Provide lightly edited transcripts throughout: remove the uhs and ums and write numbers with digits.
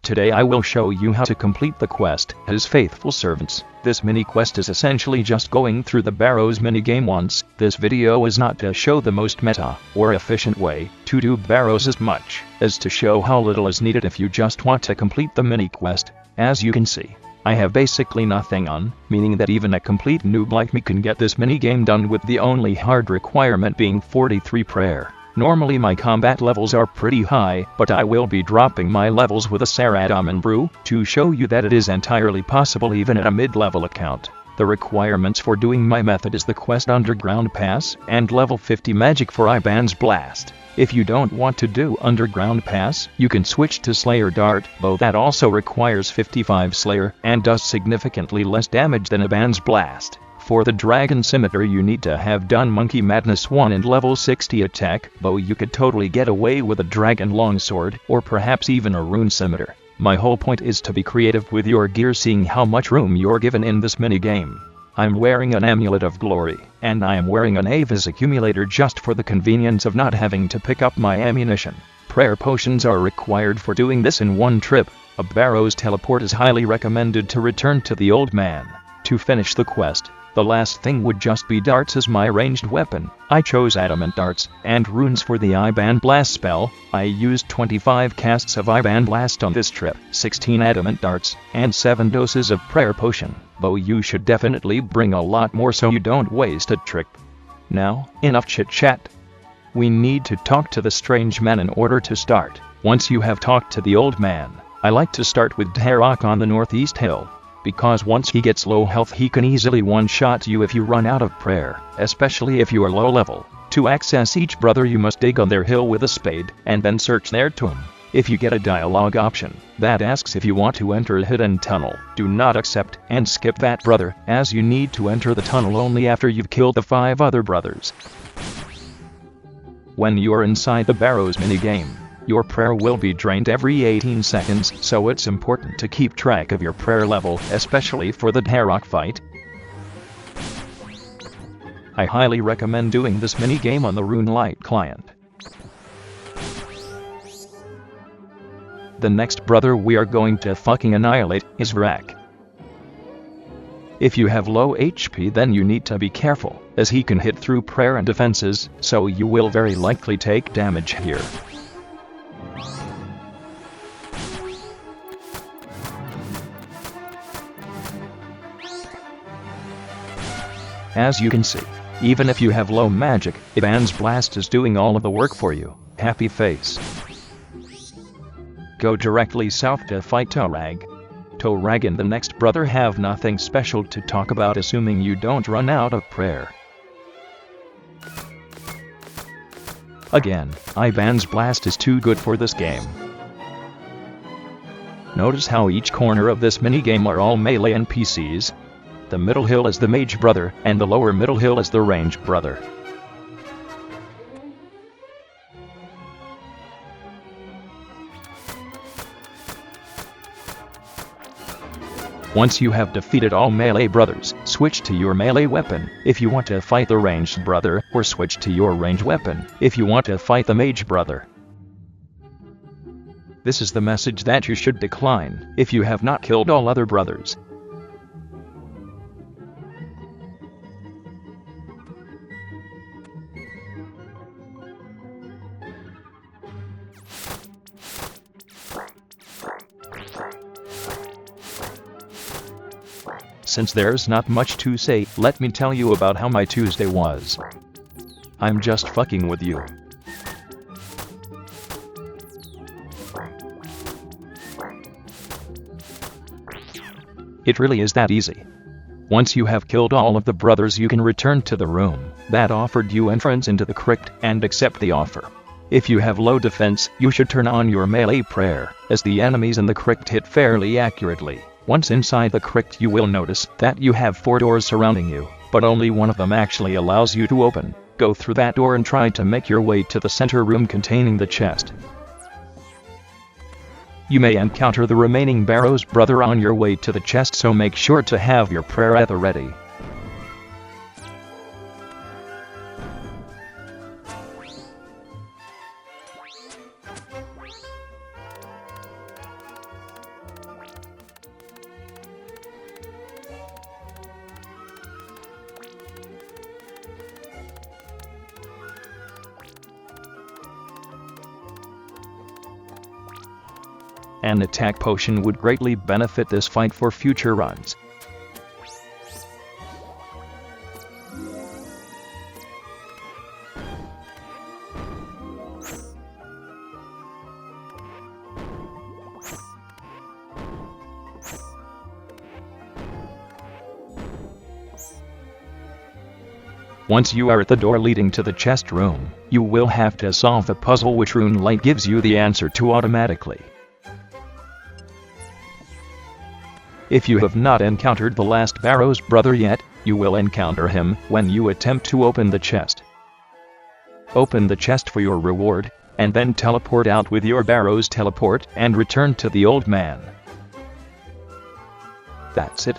Today I will show you how to complete the quest, His Faithful Servants. This mini quest is essentially just going through the Barrows minigame once. This video is not to show the most meta or efficient way to do Barrows as much as to show how little is needed if you just want to complete the mini quest. As you can see, I have basically nothing on, meaning that even a complete noob like me can get this minigame done with the only hard requirement being 43 prayer. Normally my combat levels are pretty high, but I will be dropping my levels with a Saradam and Brew to show you that it is entirely possible even at a mid-level account. The requirements for doing my method is the quest Underground Pass and level 50 magic for Iban's Blast. If you don't want to do Underground Pass, you can switch to Slayer Dart, though that also requires 55 Slayer and does significantly less damage than Iban's Blast. For the Dragon Scimitar you need to have done Monkey Madness 1 and level 60 attack, though you could totally get away with a Dragon Longsword, or perhaps even a Rune Scimitar. My whole point is to be creative with your gear, seeing how much room you're given in this minigame. I'm wearing an Amulet of Glory, and I am wearing an Avis Accumulator just for the convenience of not having to pick up my ammunition. Prayer potions are required for doing this in one trip. A Barrows teleport is highly recommended to return to the Old Man. To finish the quest, the last thing would just be darts as my ranged weapon. I chose adamant darts and runes for the Iban Blast spell. I used 25 casts of Iban Blast on this trip, 16 adamant darts, and 7 doses of prayer potion, though you should definitely bring a lot more so you don't waste a trick. Now, enough chit chat. We need to talk to the strange man in order to start. Once you have talked to the Old Man, I like to start with Tarok on the Northeast Hill, because once he gets low health he can easily one-shot you if you run out of prayer, especially if you are low level. To access each brother you must dig on their hill with a spade, and then search their tomb. If you get a dialogue option that asks if you want to enter a hidden tunnel, do not accept and skip that brother, as you need to enter the tunnel only after you've killed the 5 other brothers. When you are inside the Barrows minigame, your prayer will be drained every 18 seconds, so it's important to keep track of your prayer level, especially for the Tarok fight. I highly recommend doing this minigame on the RuneLite client. The next brother we are going to fucking annihilate is Vrak. If you have low HP then you need to be careful, as he can hit through prayer and defenses, so you will very likely take damage here. As you can see, even if you have low magic, Iban's Blast is doing all of the work for you. Happy face. Go directly south to fight Torag. Torag and the next brother have nothing special to talk about, assuming you don't run out of prayer. Again, Iban's Blast is too good for this game. Notice how each corner of this minigame are all melee NPCs. The middle hill is the mage brother, and the lower middle hill is the ranged brother. Once you have defeated all melee brothers, switch to your melee weapon if you want to fight the ranged brother, or switch to your ranged weapon if you want to fight the mage brother. This is the message that you should decline if you have not killed all other brothers. Since there's not much to say, let me tell you about how my Tuesday was. I'm just fucking with you. It really is that easy. Once you have killed all of the brothers you can return to the room that offered you entrance into the crypt and accept the offer. If you have low defense, you should turn on your melee prayer, as the enemies in the crypt hit fairly accurately. Once inside the crypt you will notice that you have 4 doors surrounding you, but only one of them actually allows you to open. Go through that door and try to make your way to the center room containing the chest. You may encounter the remaining Barrows brother on your way to the chest, so make sure to have your prayer at the ready. An attack potion would greatly benefit this fight for future runs. Once you are at the door leading to the chest room, you will have to solve the puzzle which Rune Light gives you the answer to automatically. If you have not encountered the last Barrows brother yet, you will encounter him when you attempt to open the chest. Open the chest for your reward, and then teleport out with your Barrows teleport and return to the old man. That's it.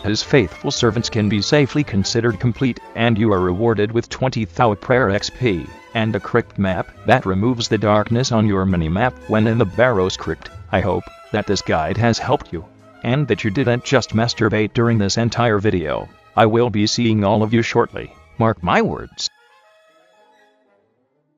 His faithful servants can be safely considered complete, and you are rewarded with 20,000 prayer XP, and a crypt map that removes the darkness on your minimap when in the Barrows crypt. I hope that this guide has helped you, and that you didn't just masturbate during this entire video. I will be seeing all of you shortly, mark my words.